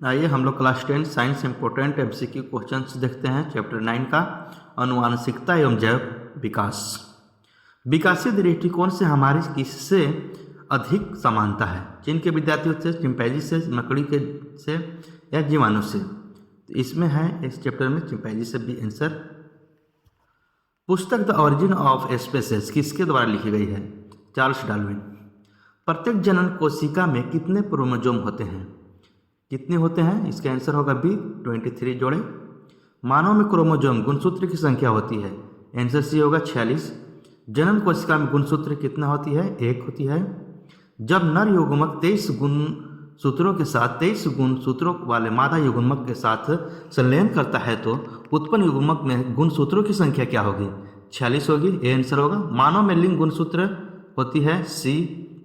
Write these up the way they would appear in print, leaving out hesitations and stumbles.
आइए हम लोग class 10 science important MCQ questions देखते हैं। चैप्टर 9 का आनुवांशिकता एवं जैव विकास। विकासीय दृष्टिकोण से हमारी किससे अधिक समानता है? चीन के विद्यार्थियों से, चिंपैंजी से, मकड़ी के से या जीवाणु से? तो इसमें है इस चैप्टर में चिंपैंजी से भी आंसर। पुस्तक द ओरिजिन ऑफ स्पीसीज किसके द्वारा लिखी गई है? Charles Darwin. प्रत्येक जनन कोशिका में कितने क्रोमोसोम होते हैं? कितने होते हैं? इसका आंसर होगा बी 23 जोड़े। मानव में क्रोमोसोम गुणसूत्र की संख्या होती है? आंसर सी होगा 46। जनन कोशिका में गुणसूत्र कितना होती है? 1 होती है। जब नर युग्मक 23 गुणसूत्रों के साथ 23 गुणसूत्रों वाले मादा युग्मक के साथ संलयन करता है तो उत्पन्न युग्मक में गुणसूत्रों की संख्या क्या होगी? 46 होगी। ये आंसर होगा। मानव में लिंग गुणसूत्र होती है सी,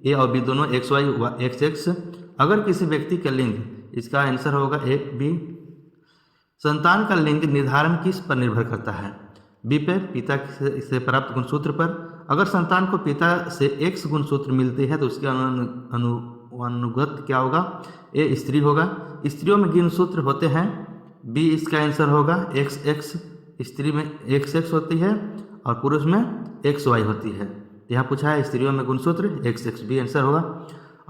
ए और बी दोनों, XY XX। अगर किसी व्यक्ति का लिंग, इसका आंसर होगा ए बी। संतान का लिंग निर्धारण किस पर निर्भर करता है? बी पे, पिता से प्राप्त गुणसूत्र पर। अगर संतान को पिता से X गुणसूत्र मिलते हैं तो उसके अनुगत क्या होगा? ए स्त्री होगा। स्त्रियों में गुणसूत्र होते हैं बी, इसका आंसर होगा XX। स्त्री में XX होती है और पुरुष में XY होती है। यहाँ पूछा है स्त्रियों में गुणसूत्र XX, बी आंसर होगा।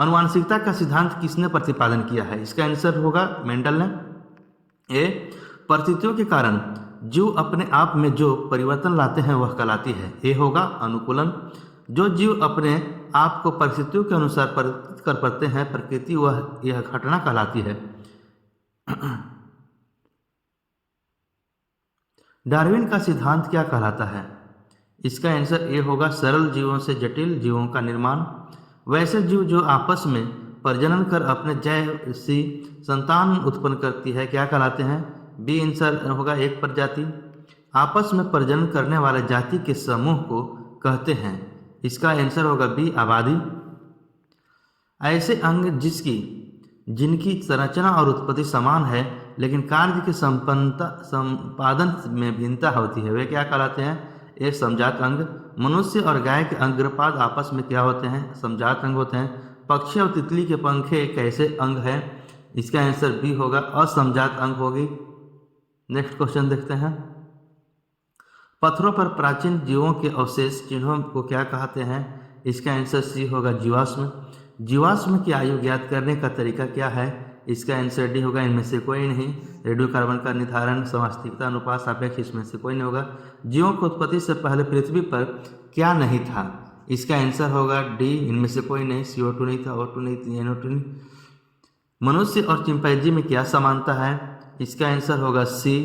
आनुवांशिकता का सिद्धांत किसने प्रतिपादन किया है? इसका आंसर होगा मेंडल ने। ए, परिस्थितियों के कारण जीव अपने आप में जो परिवर्तन लाते हैं वह कहलाती है? ए होगा अनुकूलन। जो जीव अपने आप को परिस्थितियों के अनुसार परिवर्तित कर पाते हैं प्रकृति, वह यह घटना कहलाती है। डार्विन का सिद्धांत क्या कहलाता है? इसका आंसर ए होगा सरल जीवों से जटिल जीवों का निर्माण। वैसे जीव जो आपस में प्रजनन कर अपने जैसी संतान उत्पन्न करती है क्या कहलाते हैं? बी आंसर होगा एक प्रजाति। आपस में प्रजनन करने वाले जाति के समूह को कहते हैं? इसका आंसर होगा बी आबादी। ऐसे अंग जिनकी संरचना और उत्पत्ति समान है लेकिन कार्य के संपादन में भिन्नता होती है वे क्या कहलाते हैं? ये समजात अंग। मनुष्य और गाय के अंगपाद आपस में क्या होते हैं? समजात अंग होते हैं। पक्षी और तितली के पंखे कैसे अंग हैं? इसका आंसर बी होगा असमजात अंग होगी। नेक्स्ट क्वेश्चन देखते हैं। पत्थरों पर प्राचीन जीवों के अवशेष चिन्हों को क्या कहते हैं? इसका आंसर सी होगा जीवाश्म। जीवाश्म की आयु ज्ञात करने का तरीका क्या है? इसका आंसर डी होगा इनमें से कोई नहीं। रेडियोकार्बन का निर्धारण, समस्थानिकता अनुपात, सापेक्ष, इसमें से कोई नहीं होगा। जीवों की उत्पत्ति से पहले पृथ्वी पर क्या नहीं था? इसका आंसर होगा डी इनमें से कोई नहीं। CO2 नहीं था, O2 नहीं थी, NO2 नहीं। मनुष्य और चिंपैंजी में क्या समानता है? इसका आंसर होगा सी,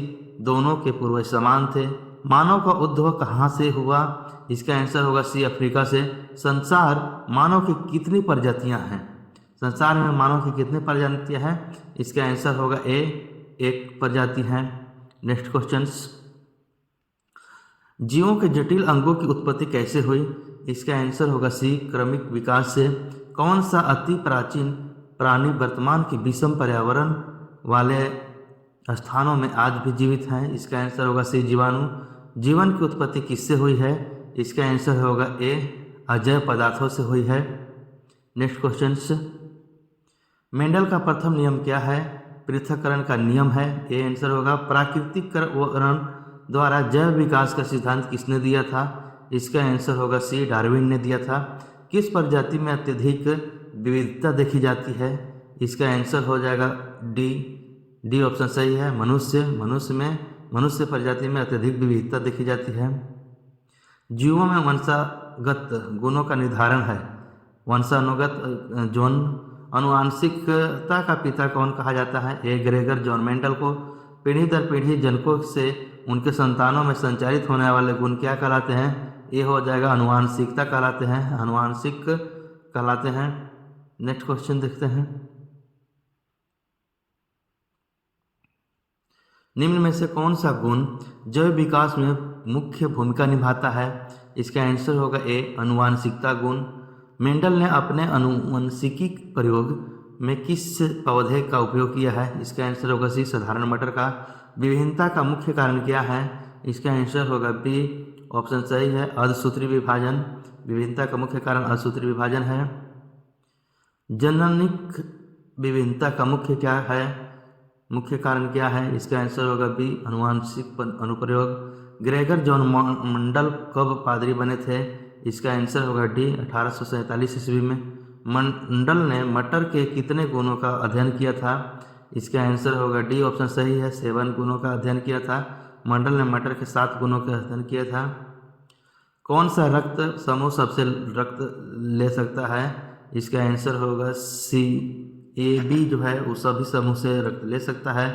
दोनों के पूर्वज समान थे। मानव का उद्भव कहाँ से हुआ? इसका आंसर होगा सी, अफ्रीका से। संसार मानव की कितनी प्रजातियां हैं? संसार में मानव की कितनी प्रजातियां हैं? इसका आंसर होगा ए, एक प्रजाति है। Next questions. जीवों के जटिल अंगों की उत्पत्ति कैसे हुई? इसका आंसर होगा सी, क्रमिक विकास से। कौन सा अति प्राचीन प्राणी वर्तमान के विषम पर्यावरण वाले स्थानों में आज भी जीवित हैं? इसका आंसर होगा सी, जीवाणु। जीवन की उत्पत्ति किससे हुई है? इसका आंसर होगा ए, अजैव पदार्थों से हुई है। Next questions. मेंडल का प्रथम नियम क्या है? पृथक्करण का नियम है। ए आंसर होगा। प्राकृतिकरण द्वारा जैव विकास का सिद्धांत किसने दिया था? इसका आंसर होगा सी, डार्विन ने दिया था। किस प्रजाति में अत्यधिक विविधता देखी जाती है? इसका आंसर हो जाएगा डी ऑप्शन सही है, मनुष्य। मनुष्य प्रजाति में अत्यधिक विविधता देखी जाती है। जीवों में वंशागत गुणों का निर्धारण है। वंशानुगत जॉन। आनुवांशिकता का पिता कौन कहा जाता है? ए, ग्रेगर जॉन मेंडल को। पीढ़ी दर पीढ़ी जनकों से उनके संतानों में संचारित होने वाले गुण क्या कहलाते हैं? ये हो जाएगा आनुवांशिकता कहलाते हैं, आनुवांशिक कहलाते हैं। नेक्स्ट क्वेश्चन देखते हैं। निम्न में से कौन सा गुण जैव विकास में मुख्य भूमिका निभाता है? इसका आंसर होगा ए, आनुवांशिकता गुण। मेंडल ने अपने आनुवंशिकी प्रयोग में किस पौधे का उपयोग किया है? इसका आंसर होगा सी, साधारण मटर का। विभिन्नता का मुख्य कारण क्या है? इसका आंसर होगा बी, ऑप्शन सही है, अर्धसूत्री विभाजन। विभिन्नता का मुख्य कारण अर्धसूत्री विभाजन है। जननिक विभिन्नता का मुख्य क्या है, मुख्य कारण क्या है? इसका आंसर होगा बी, अनुवांशिक अनुप्रयोग। ग्रेगर जॉन मंडल कब पादरी बने थे? इसका आंसर होगा डी, 1847 ईस्वी में। मंडल ने मटर के कितने गुणों का अध्ययन किया था? इसका आंसर होगा डी, ऑप्शन सही है, 7 गुणों का अध्ययन किया था। मंडल ने मटर के 7 गुणों का अध्ययन किया था। कौन सा रक्त समूह सबसे रक्त ले सकता है? इसका आंसर होगा सी, ए बी जो है वो सभी समूह से रक्त ले सकता है।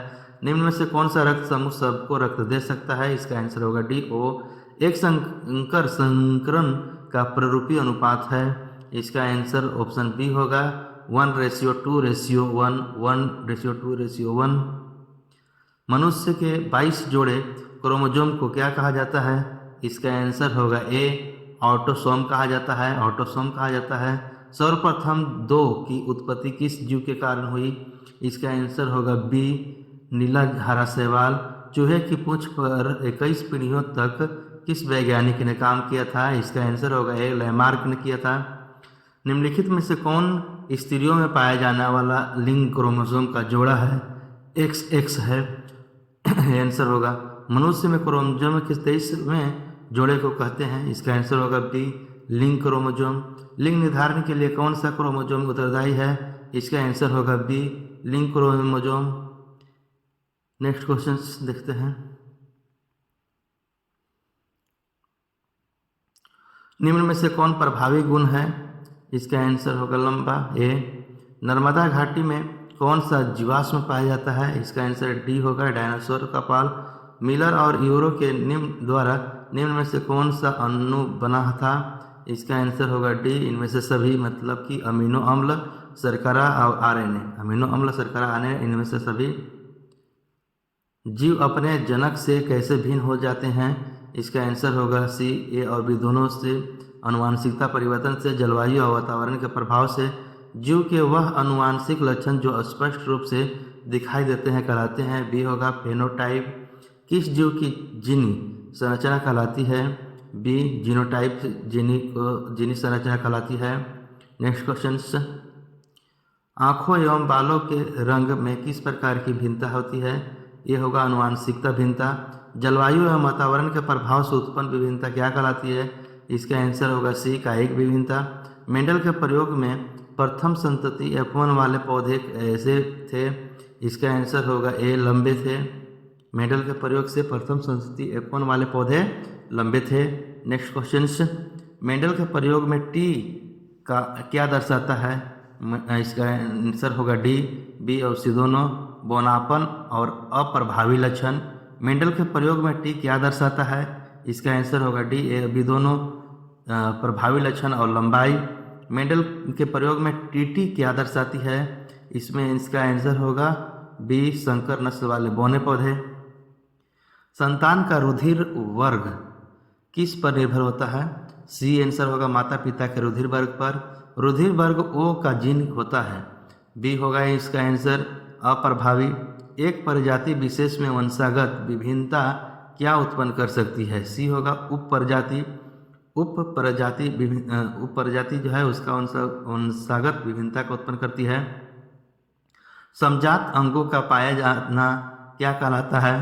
निम्न में से कौन सा रक्त समूह सबको रक्त दे सकता है? इसका आंसर होगा डी, ओ। एक संकर संकरण का प्ररूपी अनुपात है। इसका आंसर ऑप्शन बी होगा 1:2:1, 1:2:1। मनुष्य के 22 जोड़े क्रोमोसोम को क्या कहा जाता है? इसका आंसर होगा ए, ऑटोसोम कहा जाता है, ऑटोसोम कहा जाता है। सर्वप्रथम 2 की उत्पत्ति किस जीव के कारण हुई? इसका आंसर होगा बी, नीला हरा शैवाल। चूहे की पूंछ पर 21 पीढ़ियों तक किस वैज्ञानिक ने काम किया था? इसका आंसर होगा ए, लैमार्क ने किया था। निम्नलिखित में से कौन स्त्रियों में पाया जाने वाला लिंग क्रोमोसोम का जोड़ा है? XX है। आंसर होगा मनुष्य में क्रोमोसोम किस 23वें जोड़े को कहते हैं? इसका आंसर होगा बी, लिंग क्रोमोसोम। लिंग निर्धारण के लिए कौन सा क्रोमोसोम उत्तरदायी है? इसका आंसर होगा बी, लिंग क्रोमोसोम। नेक्स्ट क्वेश्चन देखते हैं। निम्न में से कौन प्रभावी गुण है? इसका आंसर होगा लंबा, ए। नर्मदा घाटी में कौन सा जीवाश्म पाया जाता है? इसका आंसर डी होगा, डायनासोर का पाल। मिलर और यूरो के निम्न में से कौन सा अणु बना था? इसका आंसर होगा डी, इनमें से सभी, मतलब कि अमीनो अम्ल, शर्करा और RNA। अमीनो अम्ल, शर्करा, RNA, इनमें से सभी। जीव अपने जनक से कैसे भिन्न हो जाते हैं? इसका आंसर होगा सी, ए और बी दोनों से। अनुवांशिकता परिवर्तन से, जलवायु और वातावरण के प्रभाव से। जीव के वह अनुवांशिक लक्षण जो स्पष्ट रूप से दिखाई देते हैं कहलाते हैं। बी होगा फेनोटाइप। किस जीव की जीनी संरचना कहलाती है? बी, जीनोटाइप जीनी संरचना कहलाती है। Next question. आँखों एवं बालों के रंग में किस प्रकार की भिन्नता होती है? ये होगा अनुवांशिकता भिन्नता। जलवायु एवं वातावरण के प्रभाव से उत्पन्न विभिन्नता क्या कहलाती है? इसका आंसर होगा सी, कायिक विभिन्नता। मेंडल के प्रयोग में प्रथम संतति F1 वाले पौधे ऐसे थे। इसका आंसर होगा ए, लंबे थे। मेंडल के प्रयोग से प्रथम संतति F1 वाले पौधे लंबे थे। Next question. मेंडल के प्रयोग में टी का क्या दर्शाता है? इसका आंसर होगा डी, बी और सी दोनों, बौनापन और अप्रभावी लक्षण। मेंडल के प्रयोग में टी क्या दर्शाता है? इसका आंसर होगा डी, ए, बी दोनों, प्रभावी लक्षण और लंबाई। मेंडल के प्रयोग में टीटी क्या दर्शाती है? इसमें इसका आंसर होगा बी, संकर नस्ल वाले बौने पौधे। संतान का रुधिर वर्ग किस पर निर्भर होता है? सी आंसर होगा माता पिता के रुधिर वर्ग पर। रुधिर वर्ग ओ का जीन होता है। बी होगा इसका आंसर, अप्रभावी। एक प्रजाति विशेष में वंशागत विभिन्नता क्या उत्पन्न कर सकती है? सी होगा उप प्रजाति। उप प्रजाति जो है उसका वंशागत विभिन्नता को उत्पन्न करती है। समजात अंगों का पाया जाना क्या कहलाता है?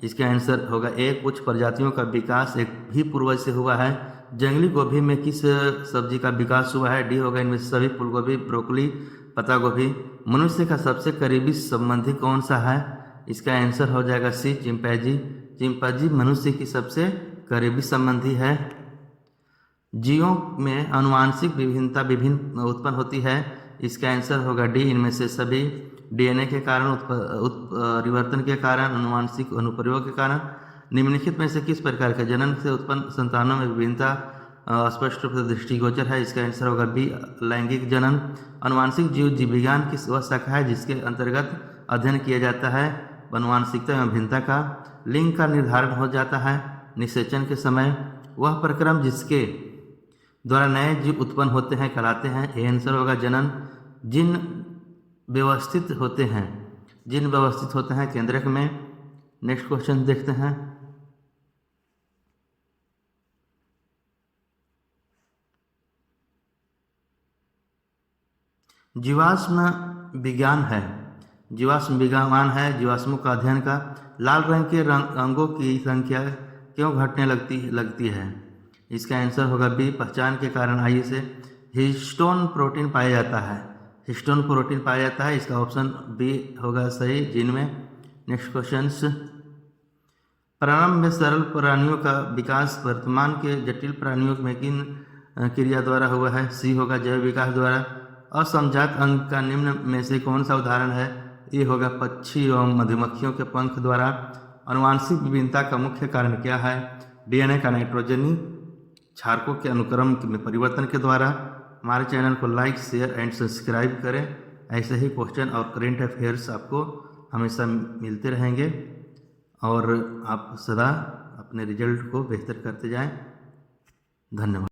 इसका आंसर होगा ए, कुछ प्रजातियों का विकास एक भी पूर्वज से हुआ है। जंगली गोभी में किस सब्जी का विकास हुआ है? डी होगा इनमें से सभी, फूलगोभी, ब्रोकली, पत्ता गोभी। मनुष्य का सबसे करीबी संबंधी कौन सा है? इसका आंसर हो जाएगा सी, चिंपैंजी। चिंपैंजी मनुष्य की सबसे करीबी संबंधी है। जीवों में अनुवांशिक विभिन्नता विभिन्न उत्पन्न होती है। इसका आंसर होगा डी, इनमें से सभी। DNA के कारण, परिवर्तन के कारण, अनुवांशिक अनुप्रयोग के कारण। निम्नलिखित में से किस प्रकार के जनन से उत्पन्न संतानों में विभिन्नता स्पष्ट रूप से दृष्टिगोचर है? इसका आंसर होगा बी, लैंगिक जनन। अनुवांशिक जीव विज्ञान की वह शाखा है जिसके अंतर्गत अध्ययन किया जाता है अनुवांशिकता एवं भिन्नता का। लिंग का निर्धारण हो जाता है निषेचन के समय। वह प्रक्रम जिसके द्वारा नए जीव उत्पन्न होते हैं कहलाते हैं। ये आंसर होगा जनन। जिन व्यवस्थित होते हैं केंद्रक में। नेक्स्ट क्वेश्चन देखते हैं। जीवाश्म विज्ञान है। जीवाश्म विज्ञान है जीवाश्मों का अध्ययन का। लाल रंग के अंगों की संख्या क्यों घटने लगती है? इसका आंसर होगा बी, पहचान के कारण आयु से हिस्टोन प्रोटीन पाया जाता है। हिस्टोन प्रोटीन पाया जाता है, इसका ऑप्शन बी होगा सही जिनमें। नेक्स्ट क्वेश्चन, प्रारंभ में सरल प्राणियों का विकास वर्तमान के जटिल प्राणियों में किन क्रिया द्वारा हुआ है? सी होगा जैव विकास द्वारा। असमजात अंग का निम्न में से कौन सा उदाहरण है? ये होगा पक्षी एवं मधुमक्खियों के पंख द्वारा। आनुवांशिक विभिन्नता का मुख्य कारण क्या है? डीएनए का नाइट्रोजनी क्षारकों के अनुक्रम में परिवर्तन के द्वारा। हमारे चैनल को लाइक, शेयर एंड सब्सक्राइब करें। ऐसे ही क्वेश्चन और करेंट अफेयर्स आपको हमेशा मिलते रहेंगे और आप सदा अपने रिजल्ट को बेहतर करते जाएं। धन्यवाद।